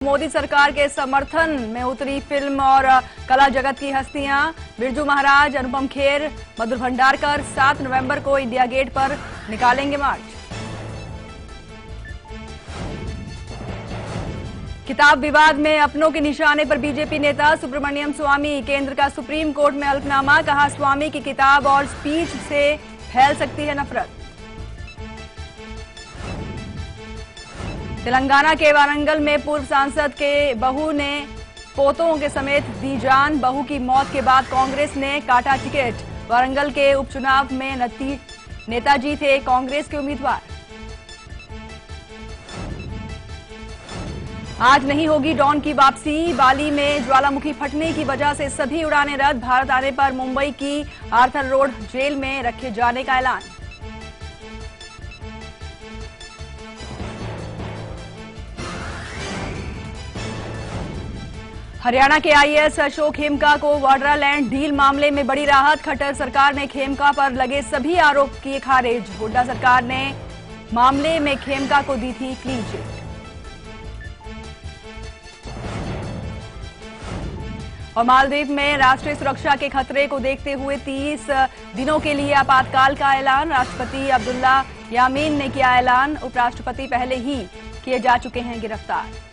मोदी सरकार के समर्थन में उतरी फिल्म और कला जगत की हस्तियां। बिरजू महाराज, अनुपम खेर, मधुर भंडारकर 7 नवंबर को इंडिया गेट पर निकालेंगे मार्च। किताब विवाद में अपनों के निशाने पर बीजेपी नेता सुब्रमण्यम स्वामी। केंद्र का सुप्रीम कोर्ट में हल्फनामा, कहा स्वामी की किताब और स्पीच से फैल सकती है नफरत। तेलंगाना के वारंगल में पूर्व सांसद के बहू ने पोतों के समेत दी जान। बहू की मौत के बाद कांग्रेस ने काटा टिकट। वारंगल के उपचुनाव में नेताजी थे कांग्रेस के उम्मीदवार। आज नहीं होगी डॉन की वापसी। बाली में ज्वालामुखी फटने की वजह से सभी उड़ानें रद्द। भारत आने पर मुंबई की आर्थर रोड जेल में रखे जाने का ऐलान। हरियाणा के आईएएस अशोक खेमका को वाड्रालैंड डील मामले में बड़ी राहत। खट्टर सरकार ने खेमका पर लगे सभी आरोप किए खारिज। हुड्डा सरकार ने मामले में खेमका को दी थी क्लीन चिट। और मालदीव में राष्ट्रीय सुरक्षा के खतरे को देखते हुए 30 दिनों के लिए आपातकाल का ऐलान। राष्ट्रपति अब्दुल्ला यामीन ने किया ऐलान। उपराष्ट्रपति पहले ही किए जा चुके हैं गिरफ्तार।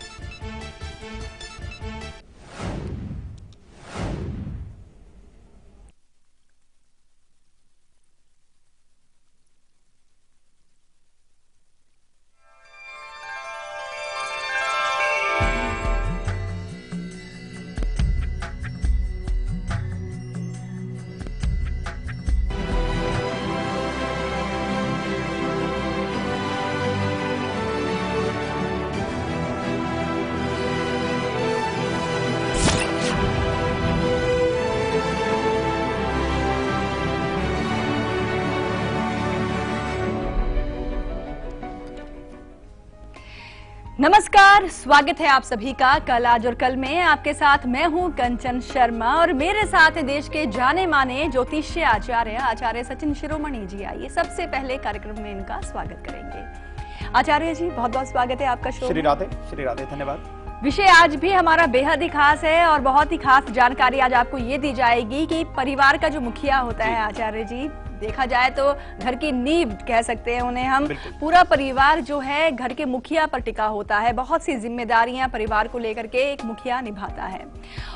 नमस्कार, स्वागत है आप सभी का कल आज और कल में। आपके साथ मैं हूं कंचन शर्मा और मेरे साथ हैं देश के जाने माने ज्योतिष्य आचार्य सचिन शिरोमणि जी। आइए सबसे पहले कार्यक्रम में इनका स्वागत करेंगे। आचार्य जी, बहुत बहुत स्वागत है आपका शो। श्री राधे, धन्यवाद। विषय आज भी हमारा बेहद ही खास है और बहुत ही खास जानकारी आज आपको ये दी जाएगी कि परिवार का जो मुखिया होता है आचार्य जी, देखा जाए तो घर की नींव कह सकते हैं उन्हें हम। पूरा परिवार जो है घर के मुखिया पर टिका होता है। बहुत सी जिम्मेदारियां परिवार को लेकर के एक मुखिया निभाता है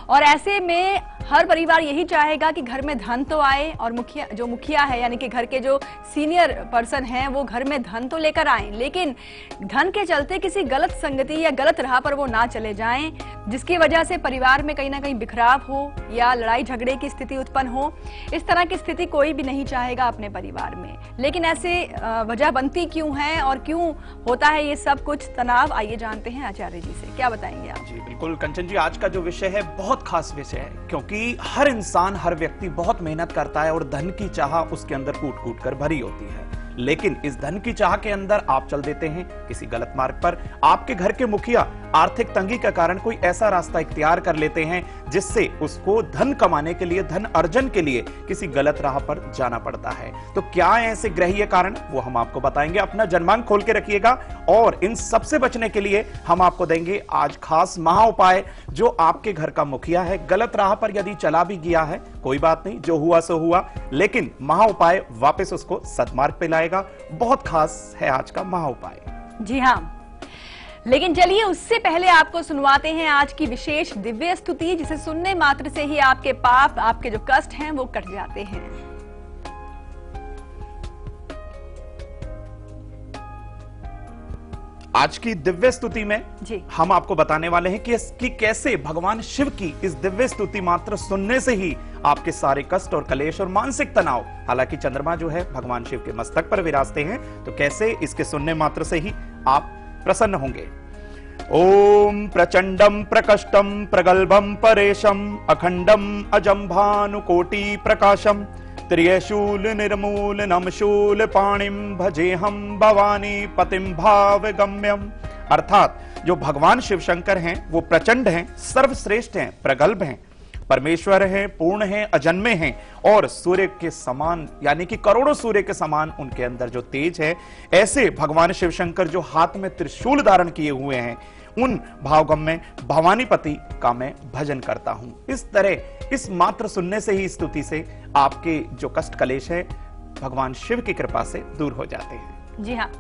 और ऐसे में हर परिवार यही चाहेगा कि घर में धन तो आए और मुखिया है यानी कि घर के जो सीनियर पर्सन हैं वो घर में धन तो लेकर आए, लेकिन धन के चलते किसी गलत संगति या गलत राह पर वो ना चले जाएं, जिसकी वजह से परिवार में कहीं ना कहीं बिखराव हो या लड़ाई झगड़े की स्थिति उत्पन्न हो। इस तरह की स्थिति कोई भी नहीं चाहेगा अपने परिवार में, लेकिन ऐसे वजह बनती क्यों है और क्यों होता है ये सब कुछ तनाव? आइए जानते हैं आचार्य जी से, क्या बताएंगे आप? जी बिल्कुल कंचन जी, आज का जो विषय है बहुत खास विषय है, क्योंकि हर इंसान, हर व्यक्ति बहुत मेहनत करता है और धन की चाह उसके अंदर कूट कूट कर भरी होती है। लेकिन इस धन की चाह के अंदर आप चल देते हैं किसी गलत मार्ग पर। आपके घर के मुखिया आर्थिक तंगी के कारण कोई ऐसा रास्ता इख्तियार कर लेते हैं जिससे उसको धन कमाने के लिए, धन अर्जन के लिए किसी गलत राह पर जाना पड़ता है। तो क्या है ऐसे ग्रहीय कारण, वो हम आपको बताएंगे। अपना जनमांग खोल के रखिएगा और इन सबसे बचने के लिए हम आपको देंगे आज खास महा उपाय। जो आपके घर का मुखिया है गलत राह पर यदि चला भी गया है, कोई बात नहीं, जो हुआ सो हुआ, लेकिन महा उपाय वापस उसको सदमार्ग पे लाएगा। बहुत खास है आज का महा उपाय। जी हाँ, लेकिन चलिए उससे पहले आपको सुनवाते हैं आज की विशेष दिव्य स्तुति, जिसे सुनने मात्र से ही आपके पाप, आपके जो कष्ट हैं वो कट जाते हैं। आज की दिव्य स्तुति में हम आपको बताने वाले हैं कि कैसे भगवान शिव की इस दिव्य स्तुति मात्र सुनने से ही आपके सारे कष्ट और कलेश और मानसिक तनाव, हालांकि चंद्रमा जो है भगवान शिव के मस्तक पर विराजते हैं, तो कैसे इसके सुनने मात्र से ही आप प्रसन्न होंगे। ओम प्रचंडम प्रकष्टम प्रगल्भम परेशम अखंडम अजम भानुकोटि प्रकाशम त्रियशूल निर्मूल नमशूल पाणिम भजेहम भवानी पतिम भाव गम्यम। अर्थात जो भगवान शिव शंकर हैं वो प्रचंड हैं, सर्वश्रेष्ठ हैं, प्रगल्भ हैं, परमेश्वर हैं, पूर्ण हैं, अजन्मे हैं और सूर्य के समान यानी कि करोड़ों सूर्य के समान उनके अंदर जो तेज है। ऐसे भगवान शिव शंकर जो हाथ में त्रिशूल धारण किए हुए हैं उन भावगम में भवानीपति का मैं भजन करता हूं। इस तरह इस मात्र सुनने से ही, स्तुति से आपके जो कष्ट कलेश है भगवान शिव की कृपा से दूर हो जाते हैं। जी हाँ,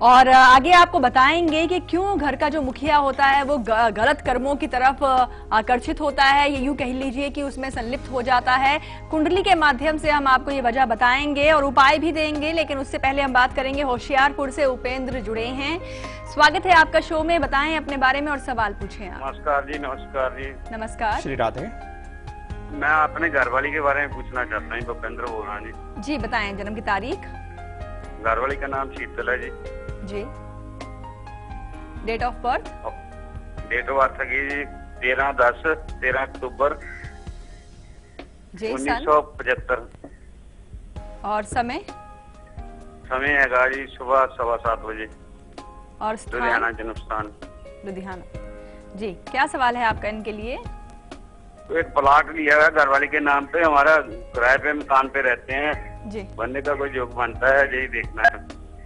और आगे आपको बताएंगे कि क्यों घर का जो मुखिया होता है वो गलत कर्मों की तरफ आकर्षित होता है, ये यूं कह लीजिए कि उसमें संलिप्त हो जाता है। कुंडली के माध्यम से हम आपको ये वजह बताएंगे और उपाय भी देंगे, लेकिन उससे पहले हम बात करेंगे। होशियारपुर से उपेंद्र जुड़े हैं, स्वागत है आपका शो में। बताएं अपने बारे में और सवाल पूछें आप। नमस्कार जी। नमस्कार जी। नमस्कार। श्री राधे। मैं अपने घरवाली के बारे में पूछना चाहता हूँ। उपेंद्र बोल रहा हूँ जी, बताएं जन्म की तारीख। घरवाली का नाम शीतल है जी। Date of birth. Date of birth की 13 अक्टूबर जी। 1975। और समय है जी सुबह 7:15 बजे। और लुधियाना जन्म स्थान लुधियाना। जी, क्या सवाल है आपका इनके लिए? तो एक प्लाट लिया है घरवाली के नाम पे, हमारा किराए पे मकान पे रहते हैं जी। बनने का कोई योग बनता है, यही देखना है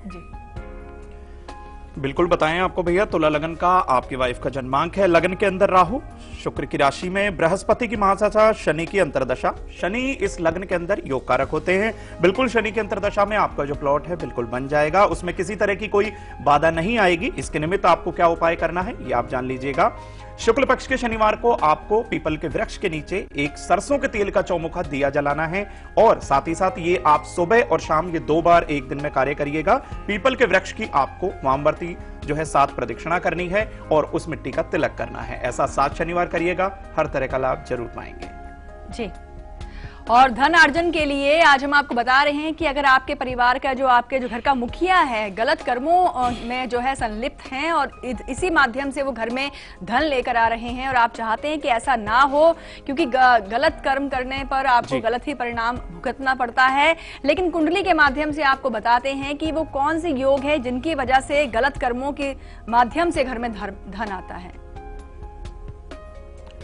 जी। बिल्कुल बताएं आपको भैया। तुला लगन का आपकी वाइफ का जन्मांक है, लगन के अंदर राहु, शुक्र की राशि में बृहस्पति की महादशा, शनि की अंतरदशा। शनि इस लग्न के अंदर योग कारक होते हैं। बिल्कुल शनि की अंतरदशा में आपका जो प्लॉट है बिल्कुल बन जाएगा, उसमें किसी तरह की कोई बाधा नहीं आएगी। इसके निमित्त आपको क्या उपाय करना है ये आप जान लीजिएगा। शुक्ल पक्ष के शनिवार को आपको पीपल के वृक्ष के नीचे एक सरसों के तेल का चौमुखा दिया जलाना है, और साथ ही साथ ये आप सुबह और शाम ये 2 बार एक दिन में कार्य करिएगा। पीपल के वृक्ष की आपको वामवर्ती जो है 7 प्रदक्षिणा करनी है और उस मिट्टी का तिलक करना है। ऐसा 7 शनिवार करिएगा, हर तरह का लाभ जरूर पाएंगे जी। और धन अर्जन के लिए आज हम आपको बता रहे हैं कि अगर आपके परिवार का जो आपके जो घर का मुखिया है गलत कर्मों में जो है संलिप्त हैं और इसी माध्यम से वो घर में धन लेकर आ रहे हैं और आप चाहते हैं कि ऐसा ना हो, क्योंकि गलत कर्म करने पर आपको गलत ही परिणाम भुगतना पड़ता है। लेकिन कुंडली के माध्यम से आपको बताते हैं कि वो कौन से योग है जिनकी वजह से गलत कर्मों के माध्यम से घर में धन आता है।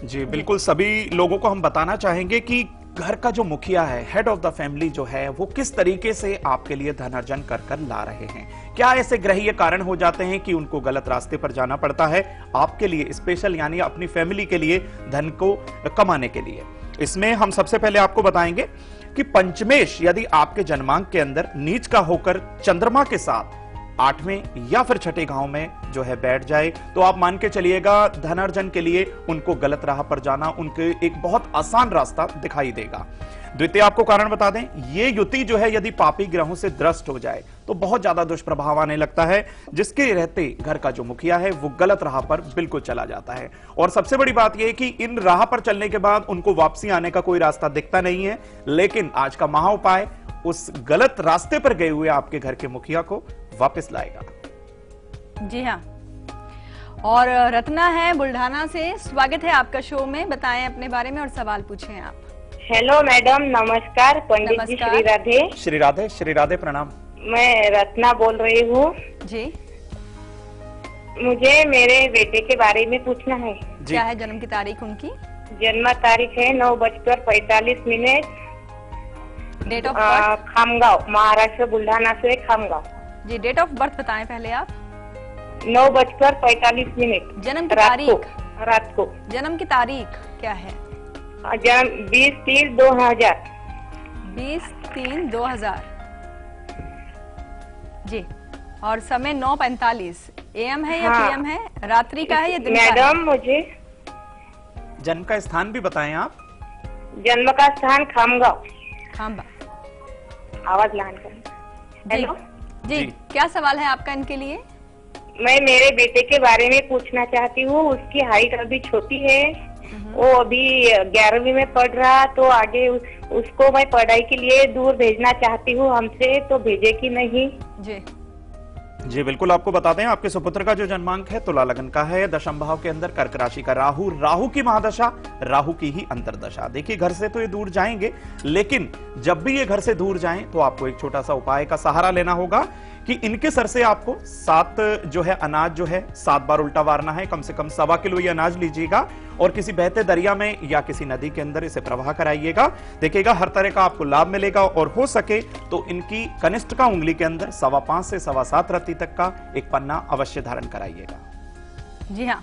जी बिल्कुल, सभी लोगों को हम बताना चाहेंगे कि घर का जो मुखिया है, हेड ऑफ द फैमिली जो है, वो किस तरीके से आपके लिए धन अर्जन कर कर ला रहे हैं। क्या ऐसे ग्रहीय कारण हो जाते हैं कि उनको गलत रास्ते पर जाना पड़ता है आपके लिए स्पेशल, यानी अपनी फैमिली के लिए धन को कमाने के लिए। इसमें हम सबसे पहले आपको बताएंगे कि पंचमेश यदि आपके जन्मांक के अंदर नीच का होकर चंद्रमा के साथ 8वें या फिर 6ठे गांव में जो है बैठ जाए, तो आप मान के चलिएगा धनार्जन के लिए उनको गलत राह पर जाना उनके एक बहुत आसान रास्ता दिखाई देगा। द्वितीय आपको कारण बता दें, ये युति जो है यदि पापी ग्रहों से द्रष्ट हो जाए तो बहुत ज्यादा दुष्प्रभाव आने लगता है, जिसके रहते घर का जो मुखिया है वो गलत राह पर बिल्कुल चला जाता है। और सबसे बड़ी बात यह कि इन राह पर चलने के बाद उनको वापसी आने का कोई रास्ता दिखता नहीं है। लेकिन आज का महा उपाय उस गलत रास्ते पर गए हुए आपके घर के मुखिया को वापस लाएगा। जी हाँ। और रत्ना है बुल्ढाना से, स्वागत है आपका शो में। बताएं अपने बारे में और सवाल पूछें आप। हेलो मैडम, नमस्कार। पंडित जी श्री राधे। श्री राधे। श्री राधे, प्रणाम। मैं रत्ना बोल रही हूँ जी। मुझे मेरे बेटे के बारे में पूछना है। क्या है जन्म की तारीख उनकी? जन्म तारीख है 9:45। Date of birth? Khamgaon, Maharashtra, Buldhana से खामगांव। जी, डेट ऑफ बर्थ बताएं पहले आप। 9:45। जन्म की तारीख? रात को। जन्म की तारीख क्या है? जन्म 20/3/2000। 20/3/2000। जी। और समय 9:45 AM है या PM है? रात्रि का है या दिन का? मैडम मुझे जन्म का स्थान भी बताएं आप। जन्म का स्थान खामगांव। खांबा। आवाज लान कर। हेलो जी, क्या सवाल है आपका इनके लिए? मैं मेरे बेटे के बारे में पूछना चाहती हूँ। उसकी हाइट अभी छोटी है, वो अभी 11वीं में पढ़ रहा, तो आगे उसको मैं पढ़ाई के लिए दूर भेजना चाहती हूँ हमसे, तो भेजे कि नहीं? जी बिल्कुल, आपको बता दें आपके सुपुत्र का जो जन्मांक है तुला लगन का है, दशम भाव के अंदर कर्क राशि का राहु, राहु की महादशा, राहु की ही अंतरदशा। देखिए घर से तो ये दूर जाएंगे, लेकिन जब भी ये घर से दूर जाएं तो आपको एक छोटा सा उपाय का सहारा लेना होगा कि इनके सर से आपको 7 जो है अनाज जो है 7 बार उल्टा वारना है। कम से कम 1.25 किलो ये अनाज लीजिएगा और किसी बहते दरिया में या किसी नदी के अंदर इसे प्रवाह कराइएगा। देखिएगा हर तरह का आपको लाभ मिलेगा, और हो सके तो इनकी कनिष्ठ का उंगली के अंदर 5.25 से 7.25 रत्ती तक का एक पन्ना अवश्य धारण कराइएगा। जी हाँ।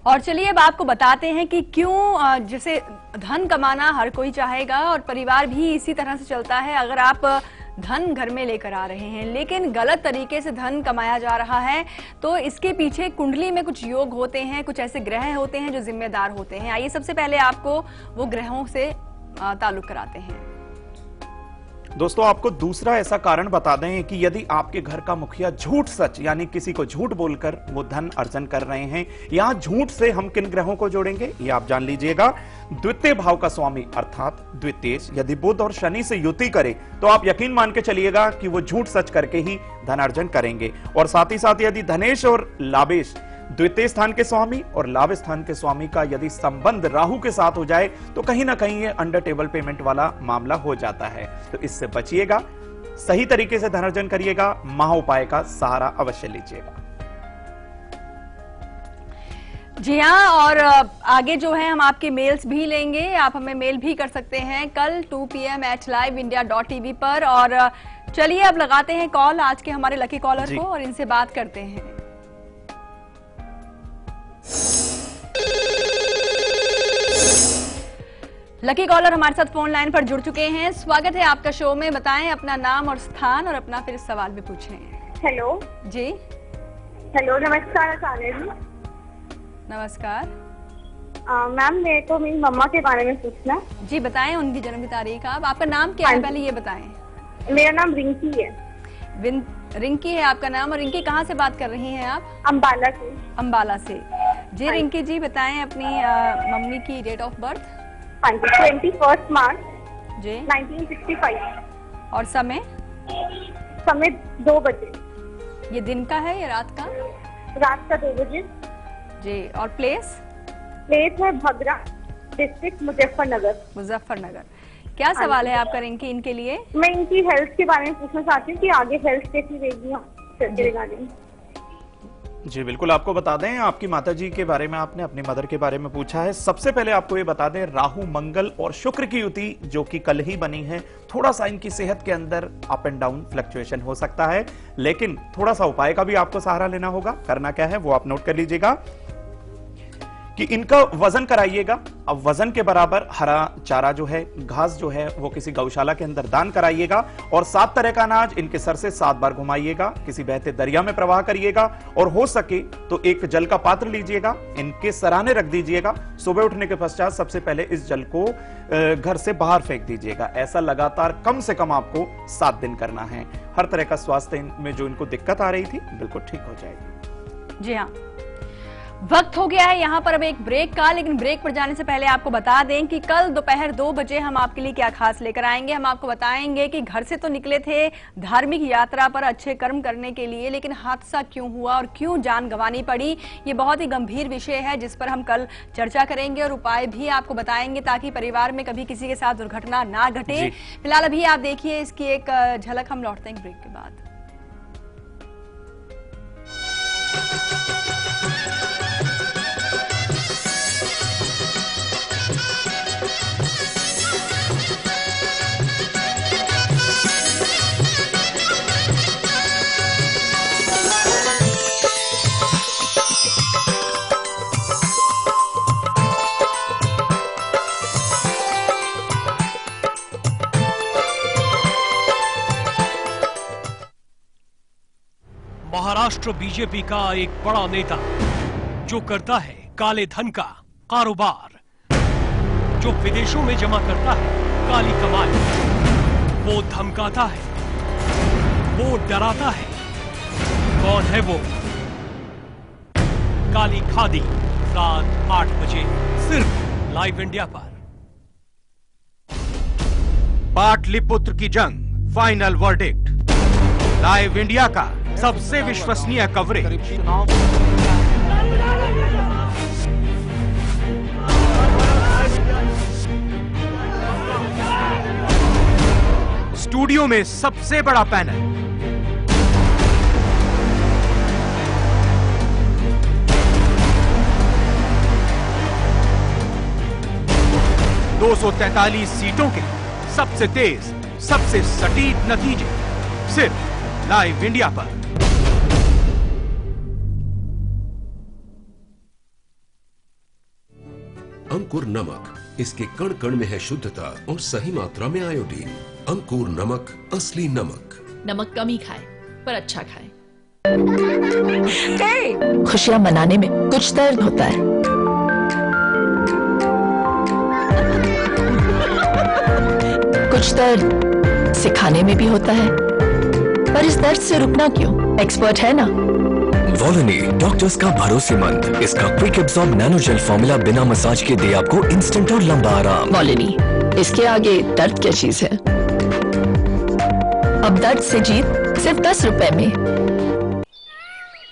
और चलिए अब आपको बताते हैं कि क्यों जैसे धन कमाना हर कोई चाहेगा और परिवार भी इसी तरह से चलता है। अगर आप धन घर में लेकर आ रहे हैं लेकिन गलत तरीके से धन कमाया जा रहा है तो इसके पीछे कुंडली में कुछ योग होते हैं, कुछ ऐसे ग्रह होते हैं जो जिम्मेदार होते हैं। आइए सबसे पहले आपको वो ग्रहों से ताल्लुक कराते हैं। दोस्तों आपको दूसरा ऐसा कारण बता दें कि यदि आपके घर का मुखिया झूठ सच यानी किसी को झूठ बोलकर वो धन अर्जन कर रहे हैं, यहां झूठ से हम किन ग्रहों को जोड़ेंगे ये आप जान लीजिएगा। द्वितीय भाव का स्वामी अर्थात द्वितीय यदि बुध और शनि से युति करे तो आप यकीन मान के चलिएगा कि वो झूठ सच करके ही धन अर्जन करेंगे। और साथ ही साथ यदि धनेश और लाभेश द्वितीय स्थान के स्वामी और लाभ स्थान के स्वामी का यदि संबंध राहु के साथ हो जाए तो कहीं ना कहीं ये अंडर टेबल पेमेंट वाला मामला हो जाता है। तो इससे बचिएगा, सही तरीके से धनार्जन करिएगा, महा उपाय का सहारा अवश्य लीजिएगा। जी हाँ, और आगे जो है हम आपके मेल्स भी लेंगे, आप हमें मेल भी कर सकते हैं कल 2 PM @liveindia.tv पर। और चलिए अब लगाते हैं कॉल आज के हमारे लकी कॉलर को और इनसे बात करते हैं। लकी कॉलर हमारे साथ फोन लाइन पर जुड़ चुके हैं। स्वागत है आपका शो में। बताएं अपना नाम और स्थान और अपना फिर सवाल भी पूछें। हेलो जी। हेलो, नमस्कार सानिया जी। नमस्कार मैम, मेरे को मेरी मम्मा के बारे में पूछना। जी बताएं उनकी जन्म की तारीख। आपका नाम क्या है पहले ये बताएं। मेरा नाम रिंकी है। रिंकी है आपका नाम। और रिंकी कहाँ से बात कर रही हैं आप? अम्बाला से। अम्बाला से। जी रिंकी जी बताएं अपनी मम्मी की डेट ऑफ बर्थ। हाँ जी, 21 मार्च जी 1965। और समय? समय 2 बजे। ये दिन का है या रात का? रात का 2 बजे जी। और प्लेस? प्लेस है भगरा, डिस्ट्रिक्ट मुजफ्फरनगर। मुजफ्फरनगर। क्या सवाल है आपका रिंकी इनके लिए? मैं इनकी हेल्थ के बारे में पूछना चाहती हूँ कि आगे हेल्थ कैसी रहेगी। जी बिल्कुल, आपको बता दें आपकी माताजी के बारे में आपने अपनी मदर के बारे में पूछा है। सबसे पहले आपको ये बता दें राहु मंगल और शुक्र की युति जो कि कल ही बनी है, थोड़ा सा इनकी सेहत के अंदर अप एंड डाउन फ्लक्चुएशन हो सकता है, लेकिन थोड़ा सा उपाय का भी आपको सहारा लेना होगा। करना क्या है वो आप नोट कर लीजिएगा कि इनका वजन कराइएगा। अब वजन के बराबर हरा चारा जो है, घास जो है वो किसी गौशाला के अंदर दान कराइएगा। और 7 तरह का अनाज इनके सर से 7 बार घुमाइएगा, किसी बहते दरिया में प्रवाह करिएगा। और हो सके तो एक जल का पात्र लीजिएगा, इनके सराहने रख दीजिएगा। सुबह उठने के पश्चात सबसे पहले इस जल को घर से बाहर फेंक दीजिएगा। ऐसा लगातार कम से कम आपको 7 दिन करना है। हर तरह का स्वास्थ्य में जो इनको दिक्कत आ रही थी बिल्कुल ठीक हो जाएगी। जी हाँ, वक्त हो गया है यहाँ पर अब एक ब्रेक का, लेकिन ब्रेक पर जाने से पहले आपको बता दें कि कल दोपहर 2 बजे हम आपके लिए क्या खास लेकर आएंगे। हम आपको बताएंगे कि घर से तो निकले थे धार्मिक यात्रा पर अच्छे कर्म करने के लिए, लेकिन हादसा क्यों हुआ और क्यों जान गंवानी पड़ी, ये बहुत ही गंभीर विषय है जिस पर हम कल चर्चा करेंगे और उपाय भी आपको बताएंगे ताकि परिवार में कभी किसी के साथ दुर्घटना ना घटे। फिलहाल अभी आप देखिए इसकी एक झलक, हम लौटते हैं ब्रेक के बाद। महाराष्ट्र बीजेपी का एक बड़ा नेता जो करता है काले धन का कारोबार, जो विदेशों में जमा करता है काली कमाई, वो धमकाता है, वो डराता है। कौन है वो? काली खादी रात 8 बजे सिर्फ लाइव इंडिया पर। पाटलिपुत्र की जंग फाइनल वर्डिक्ट, लाइव इंडिया का सबसे विश्वसनीय कवरेज। स्टूडियो में सबसे बड़ा पैनल, (243 सीटों के सबसे तेज, सबसे सटीक नतीजे सिर्फ लाइव इंडिया पर। अंकुर नमक, इसके कण कण में है शुद्धता और सही मात्रा में आयोडीन। अंकुर नमक, असली नमक। नमक कम ही खाए पर अच्छा खाए। खुशियां मनाने में कुछ दर्द होता है, कुछ दर्द सिखाने में भी होता है, पर इस दर्द से रुकना क्यों? एक्सपर्ट है ना वॉलोनी, डॉक्टर्स का भरोसेमंद। इसका quick absorb nano gel formula बिना मसाज के दे आपको इंस्टेंट और लंबा आराम। वॉलोनी, इसके आगे दर्द क्या चीज है? अब दर्द से जीत सिर्फ 10 रुपए में।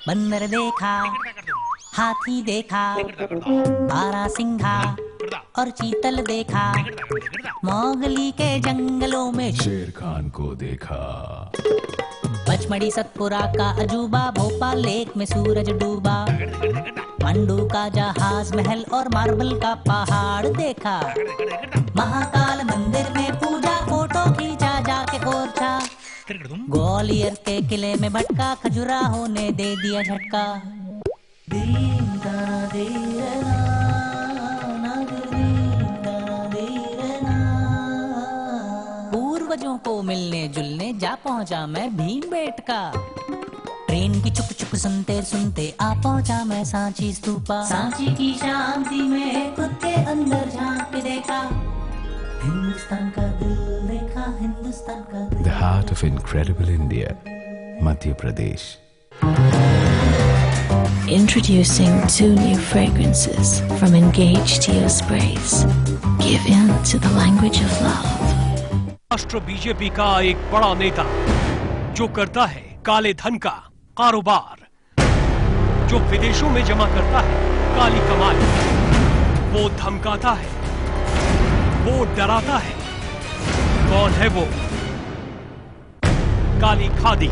बंदर देखा, हाथी देखा, बारहसिंघा और चीतल देखा, मोगली के जंगलों में शेर खान को देखा। पचमढ़ी सतपुरा का अजूबा, भोपाल लेक में सूरज डूबा, मंडू का जहाज महल और मार्बल का पहाड़ देखा। महाकाल मंदिर में पूजा, फोटो खींचा जाके ओरछा, ग्वालियर के किले में भटका, खजुराहो ने दे दिया झटका। पूर्वजों को मिलने जुलने जा पहुंचा मैं भीमबेटका। ट्रेन की चुक चुक सुनते सुनते आ पहुंचा मैं सांची स्तूपा। सांची की शांति में खुद के अंदर झांक के देखा, हिंदुस्तान का दिल देखा, हिंदुस्तान का दिल। The heart of incredible India, Madhya Pradesh. Introducing 2 new fragrances from Engage Teo Sprays. Give in to the language of love. राष्ट्र बीजेपी का एक बड़ा नेता जो करता है काले धन का कारोबार, जो विदेशों में जमा करता है काली कमाई, वो धमकाता है, वो डराता है। कौन है वो? काली खादी,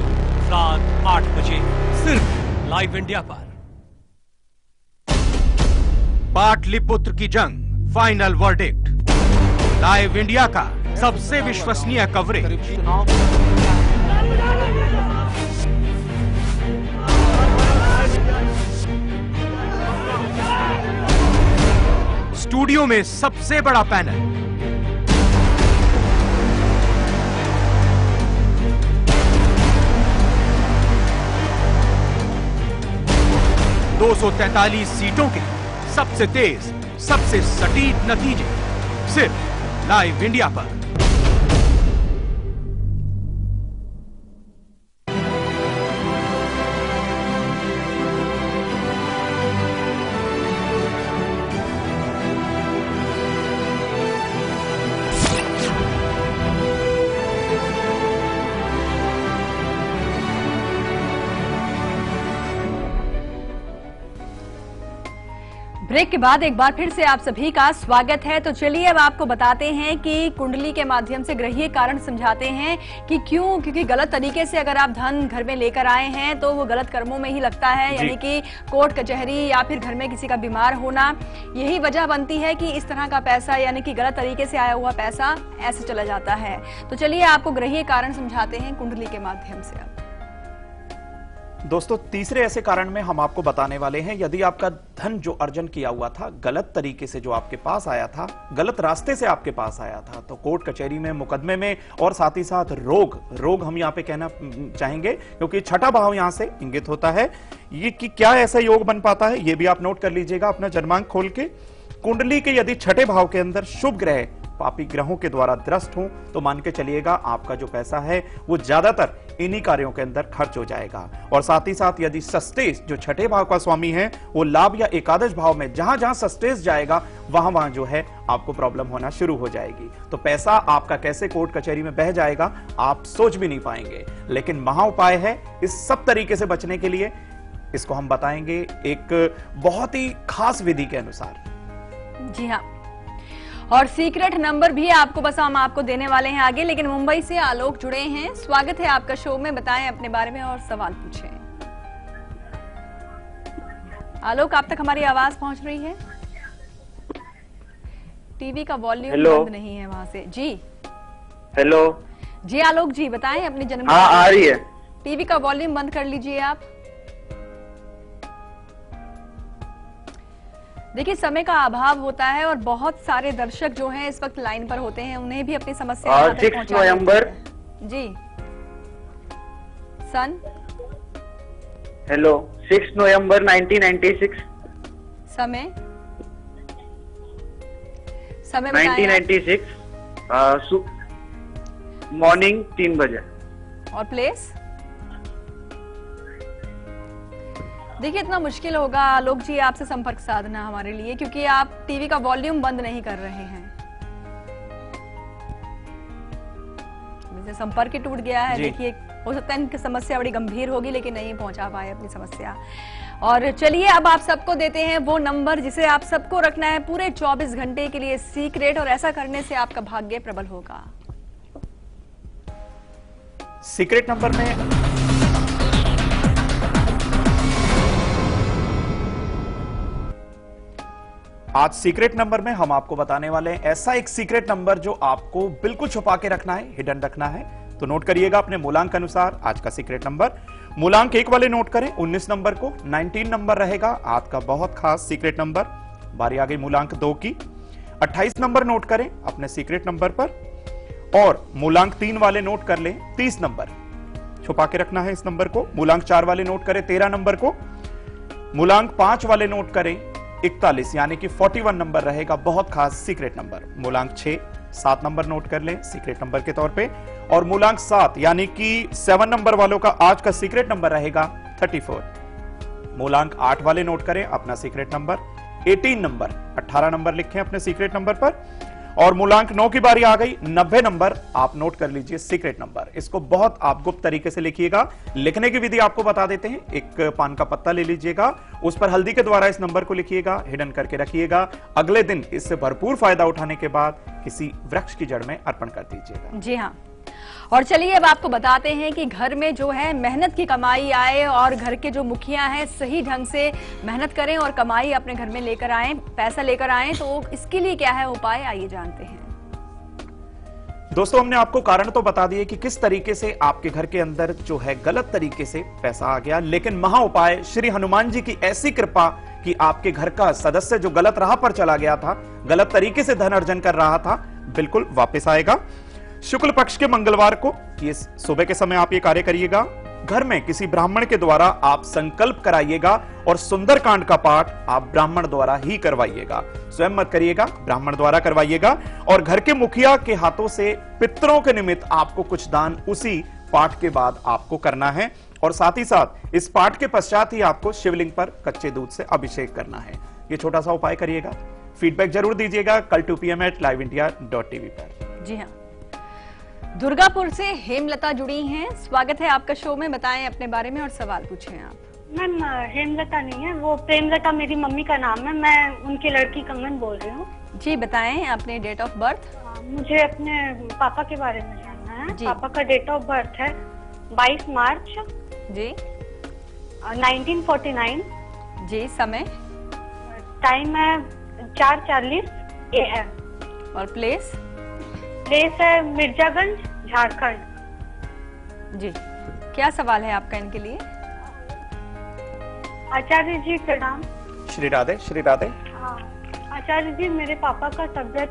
रात 8 बजे सिर्फ लाइव इंडिया पर। पाटलिपुत्र की जंग, फाइनल वर्डिक्ट। लाइव इंडिया का सबसे विश्वसनीय कवरेज। स्टूडियो में सबसे बड़ा पैनल, दो 243 सीटों के सबसे तेज, सबसे सटीक नतीजे सिर्फ लाइव इंडिया पर। ब्रेक के बाद एक बार फिर से आप सभी का स्वागत है। तो चलिए अब आपको बताते हैं कि कुंडली के माध्यम से ग्रहीय कारण समझाते हैं कि क्यों, क्योंकि गलत तरीके से अगर आप धन घर में लेकर आए हैं तो वो गलत कर्मों में ही लगता है, यानी कि कोर्ट कचहरी या फिर घर में किसी का बीमार होना, यही वजह बनती है कि इस तरह का पैसा यानी कि गलत तरीके से आया हुआ पैसा ऐसे चला जाता है। तो चलिए आपको ग्रहीय कारण समझाते हैं कुंडली के माध्यम से। अब दोस्तों, तीसरे ऐसे कारण में हम आपको बताने वाले हैं, यदि आपका धन जो अर्जन किया हुआ था गलत तरीके से जो आपके पास आया था, गलत रास्ते से आपके पास आया था, तो कोर्ट कचहरी में, मुकदमे में और साथ ही साथ रोग हम यहाँ पे कहना चाहेंगे क्योंकि छठा भाव यहाँ से इंगित होता है। ये कि क्या ऐसा योग बन पाता है, ये भी आप नोट कर लीजिएगा अपना जन्मांक खोल के। कुंडली के यदि छठे भाव के अंदर शुभ ग्रह पापी ग्रहों के द्वारा ग्रस्त हो तो मान के चलिएगा आपका जो पैसा है वो ज्यादातर इन्हीं कार्यों के अंदर खर्च हो जाएगा। और साथ ही साथ यदि सस्तेज जो छठे भाव का स्वामी है वो लाभ या एकादश भाव में जहां जहां सस्तेज जाएगा वहां वहां जो है आपको प्रॉब्लम होना शुरू हो जाएगी। तो पैसा आपका कैसे कोर्ट कचहरी में बह जाएगा आप सोच भी नहीं पाएंगे। लेकिन महा उपाय है इस सब तरीके से बचने के लिए, इसको हम बताएंगे एक बहुत ही खास विधि के अनुसार। जी हाँ, और सीक्रेट नंबर भी आपको बस हम आपको देने वाले हैं आगे। लेकिन मुंबई से आलोक जुड़े हैं, स्वागत है आपका शो में, बताएं अपने बारे में और सवाल पूछें। आलोक, आप तक हमारी आवाज पहुंच रही है? टीवी का वॉल्यूम बंद नहीं है वहां से। जी हेलो जी आलोक जी, बताएं अपनी जन्म। हाँ आ रही है। टीवी का वॉल्यूम बंद कर लीजिए आप। देखिए समय का अभाव होता है और बहुत सारे दर्शक जो हैं इस वक्त लाइन पर होते हैं, उन्हें भी अपनी समस्या 6 नवंबर जी सन हेलो 6 नवंबर 1996 समय 1996 मॉर्निंग 3 बजे और प्लेस। देखिए इतना मुश्किल होगा आलोक जी आपसे संपर्क साधना हमारे लिए, क्योंकि आप टीवी का वॉल्यूम बंद नहीं कर रहे हैं। संपर्क ही टूट गया है। देखिए हो सकता है इनकी समस्या बड़ी गंभीर होगी, लेकिन नहीं पहुंचा पाए अपनी समस्या। और चलिए अब आप सबको देते हैं वो नंबर जिसे आप सबको रखना है पूरे 24 घंटे के लिए सीक्रेट, और ऐसा करने से आपका भाग्य प्रबल होगा। सीक्रेट नंबर में आज सीक्रेट नंबर में हम आपको बताने वाले हैं ऐसा एक सीक्रेट नंबर जो आपको बिल्कुल छुपा के रखना है, हिडन रखना है। तो नोट करिएगा अपने मूलांक अनुसार आज का सीक्रेट नंबर। मूलांक 1 वाले नोट करें 19 नंबर को, 19 नंबर रहेगा आज का बहुत खास सीक्रेट नंबर। बारी आ गई मूलांक 2 की। 28 नंबर नोट करें अपने सीक्रेट नंबर पर, और मूलांक 3 वाले नोट कर लें 30 नंबर, छुपा के रखना है इस नंबर को। मूलांक 4 वाले नोट करें 13 नंबर को। मूलांक 5 वाले नोट करें 41 यानी कि 41 नंबर रहेगा बहुत खास सीक्रेट नंबर। मूलांक 7 नंबर नोट कर लें सीक्रेट नंबर के तौर पे, और मूलांक 7 यानी कि 7 नंबर वालों का आज का सीक्रेट नंबर रहेगा 34। मूलांक 8 वाले नोट करें अपना सीक्रेट नंबर 18 नंबर, 18 नंबर लिखें अपने सीक्रेट नंबर पर। और मूलांक 9 की बारी आ गई, 90 नंबर आप नोट कर लीजिए सीक्रेट नंबर। इसको बहुत आप गुप्त तरीके से लिखिएगा। लिखने की विधि आपको बता देते हैं। एक पान का पत्ता ले लीजिएगा, उस पर हल्दी के द्वारा इस नंबर को लिखिएगा, हिडन करके रखिएगा। अगले दिन इससे भरपूर फायदा उठाने के बाद किसी वृक्ष की जड़ में अर्पण कर दीजिएगा। जी हाँ, और चलिए अब आपको बताते हैं कि घर में जो है मेहनत की कमाई आए, और घर के जो मुखिया हैं सही ढंग से मेहनत करें और कमाई अपने घर में लेकर आए, पैसा लेकर आए। तो इसके लिए क्या है उपाय, आइए जानते हैं। दोस्तों हमने आपको कारण तो बता दिए कि किस तरीके से आपके घर के अंदर जो है गलत तरीके से पैसा आ गया, लेकिन महा उपाय श्री हनुमान जी की ऐसी कृपा कि आपके घर का सदस्य जो गलत राह पर चला गया था, गलत तरीके से धन अर्जन कर रहा था, बिल्कुल वापस आएगा। शुक्ल पक्ष के मंगलवार को ये सुबह के समय आप ये कार्य करिएगा। घर में किसी ब्राह्मण के द्वारा आप संकल्प कराइएगा, और सुंदरकांड का पाठ आप ब्राह्मण द्वारा ही करवाइएगा, स्वयं मत करिएगा, ब्राह्मण द्वारा करवाइएगा। और घर के मुखिया के हाथों से पितरों के निमित्त आपको कुछ दान उसी पाठ के बाद आपको करना है। और साथ ही साथ इस पाठ के पश्चात ही आपको शिवलिंग पर कच्चे दूध से अभिषेक करना है। ये छोटा सा उपाय करिएगा। फीडबैक जरूर दीजिएगा कल 2 PM @liveindia.tv पर। जी हाँ, दुर्गापुर से हेमलता जुड़ी हैं, स्वागत है आपका शो में। बताएं अपने बारे में और सवाल पूछें आप। मैम हेमलता नहीं है, वो प्रेमलता मेरी मम्मी का नाम है, मैं उनकी लड़की कंगन बोल रही हूँ। जी बताएं अपने डेट ऑफ बर्थ। मुझे अपने पापा के बारे में जानना है। पापा का डेट ऑफ बर्थ है 22 मार्च जी 1949 जी। समय टाइम है 4:40 AM। और प्लेस है मिर्जागंज झारखंड। जी क्या सवाल है आपका इनके लिए? आचार्य जी प्रणाम। श्री राधे श्री राधे। आचार्य जी मेरे पापा का तबियत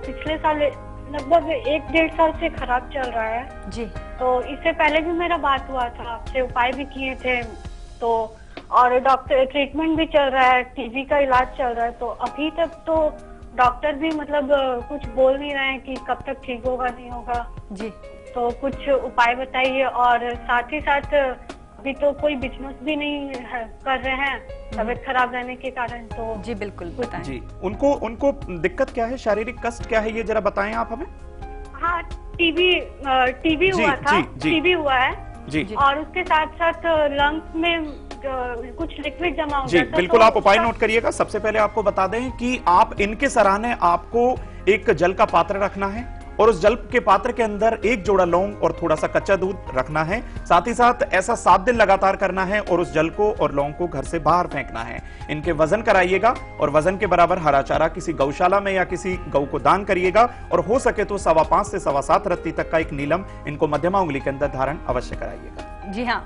पिछले साल लगभग 1-1.5 साल से खराब चल रहा है जी। तो इससे पहले भी मेरा बात हुआ था, आपसे उपाय भी किए थे, तो और डॉक्टर ट्रीटमेंट भी चल रहा है, टीबी का इलाज चल रहा है। तो अभी तक तो डॉक्टर भी मतलब कुछ बोल नहीं रहे हैं कि कब तक ठीक होगा नहीं होगा जी। तो कुछ उपाय बताइए। और साथ ही साथ अभी तो कोई बिजनेस भी नहीं कर रहे हैं तबियत खराब रहने के कारण। तो जी बिल्कुल बताएं। जी उनको दिक्कत क्या है, शारीरिक कष्ट क्या है, ये जरा बताएं आप हमें। हाँ टीबी हुआ था, टीबी हुआ है जी। और उसके साथ साथ लंग्स में कुछ लिक्विड जमा हो जी गया था। बिल्कुल तो आप उपाय नोट करिएगा। सबसे पहले आपको बता दें कि आप इनके सराहने आपको एक जल का पात्र रखना है, और उस जल के पात्र के अंदर 1 जोड़ा लौंग और थोड़ा सा कच्चा दूध रखना है। साथ ही साथ ऐसा 7 दिन लगातार करना है, और उस जल को और लौंग को घर से बाहर फेंकना है। इनके वजन कराइएगा, और वजन के बराबर हरा चारा किसी गौशाला में या किसी गौ को दान करिएगा। और हो सके तो 5.25 से 7.25 रत्ती तक का एक नीलम इनको मध्यमा उंगली के अंदर धारण अवश्य कराइएगा। जी हाँ,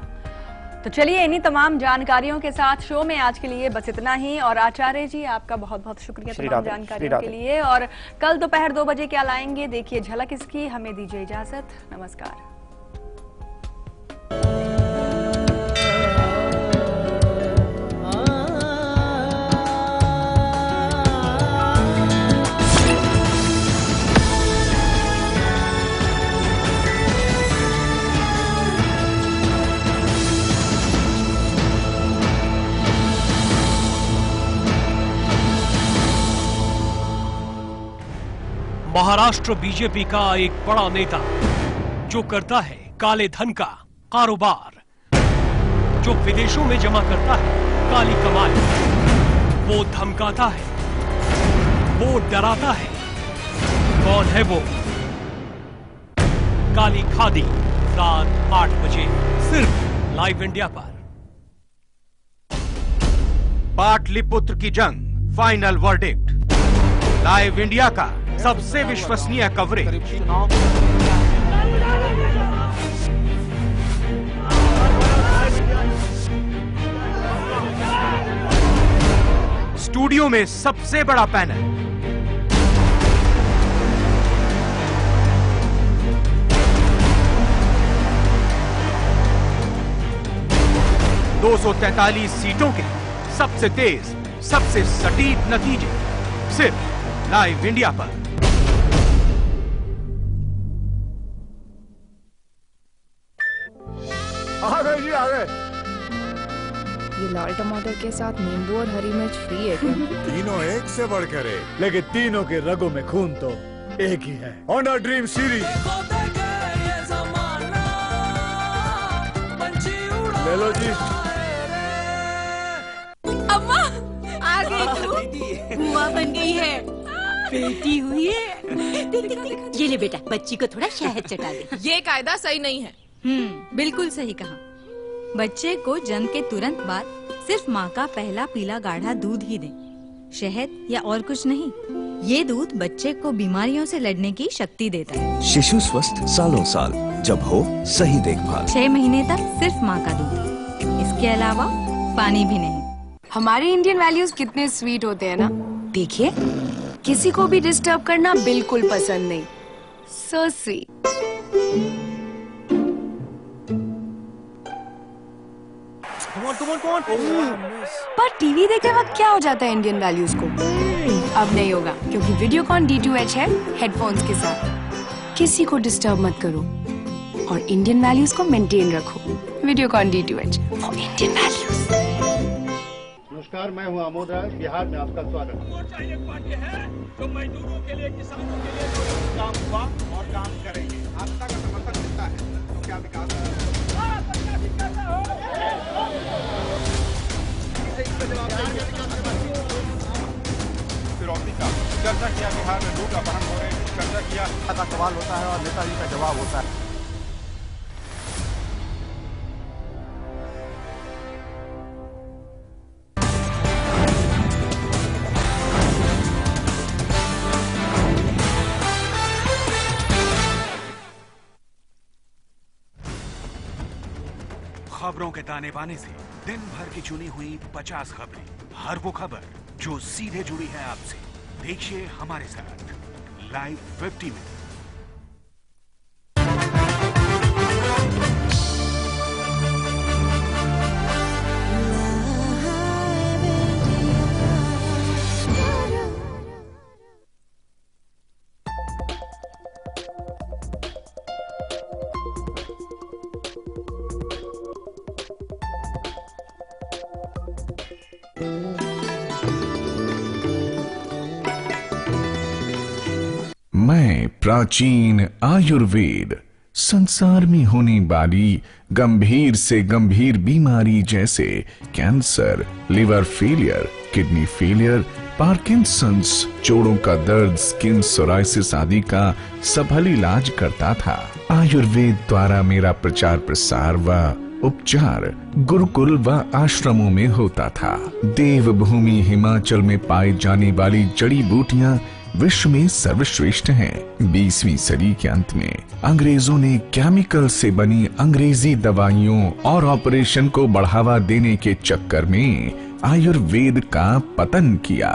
तो चलिए इन्हीं तमाम जानकारियों के साथ शो में आज के लिए बस इतना ही। और आचार्य जी आपका बहुत बहुत शुक्रिया तमाम जानकारियों के लिए। और कल दोपहर 2 बजे क्या लाएंगे देखिए झलक इसकी। हमें दीजिए इजाजत, नमस्कार। महाराष्ट्र बीजेपी का एक बड़ा नेता जो करता है काले धन का कारोबार, जो विदेशों में जमा करता है काली कमाई, वो धमकाता है, वो डराता है। कौन है वो? काली खादी रात 8 बजे सिर्फ लाइव इंडिया पर। पाटलिपुत्र की जंग, फाइनल वर्डिक्ट, लाइव इंडिया का सबसे विश्वसनीय कवरेज। स्टूडियो में सबसे बड़ा पैनल, दो 243 सीटों के सबसे तेज, सबसे सटीक नतीजे सिर्फ लाइव इंडिया पर। आ गए जी, आ गए। ये लाल टमाटर के साथ नींबू और हरी मिर्च फ्री है क्या? तीनों एक से बढ़कर एक, लेकिन तीनों के रगों में खून तो एक ही है। ऑनर ड्रीम सीरीज ले लो जी। अम्मा आ गई तू, बुआ बन गई है, बेटी हुई है। ये ले बेटा, बच्ची को थोड़ा शहद चटा दे। ये कायदा सही नहीं है। बिल्कुल सही कहा। बच्चे को जन्म के तुरंत बाद सिर्फ माँ का पहला पीला गाढ़ा दूध ही दें, शहद या और कुछ नहीं। ये दूध बच्चे को बीमारियों से लड़ने की शक्ति देता है। शिशु स्वस्थ सालों साल, जब हो सही देखभाल। 6 महीने तक सिर्फ माँ का दूध, इसके अलावा पानी भी नहीं। हमारे इंडियन वैल्यूज कितने स्वीट होते हैं ना। देखिए, किसी को भी डिस्टर्ब करना बिल्कुल पसंद नहीं। So sweet. पर टीवी देखते वक्त क्या हो जाता है इंडियन वैल्यूज को? अब नहीं होगा, क्योंकि वीडियोकॉन D2H है हेडफोन्स के साथ। किसी को डिस्टर्ब मत करो और इंडियन वैल्यूज को मेंटेन रखो। Videocon D2H for Indian values. नमस्कार, मैं हूं आमोद राय, बिहार में आपका स्वागत। पार्टी है जो मजदूरों के लिए, किसानों के लिए काम हुआ और काम करेंगे। आपका समर्थन मिलता है तो क्या विकास फिरौती का चर्चा किया, बिहार में लोग अपहरण हो रहे हैं, चर्चा किया। का सवाल होता है और नेताजी का जवाब होता है। खबरों के ताने बाने से दिन भर की चुनी हुई 50 खबरें, हर वो खबर जो सीधे जुड़ी है आपसे। देखिए हमारे साथ लाइव 50 में। मैं प्राचीन आयुर्वेद संसार में होने वाली गंभीर से गंभीर बीमारी जैसे cancer, liver failure, kidney failure, Parkinson's, जोड़ों का दर्द, स्किन सोराइसिस आदि का सफल इलाज करता था। आयुर्वेद द्वारा मेरा प्रचार प्रसार व उपचार गुरुकुल व आश्रमों में होता था। देवभूमि हिमाचल में पाई जाने वाली जड़ी बूटियां विश्व में सर्वश्रेष्ठ हैं। 20वीं सदी के अंत में अंग्रेजों ने केमिकल से बनी अंग्रेजी दवाइयों और ऑपरेशन को बढ़ावा देने के चक्कर में आयुर्वेद का पतन किया।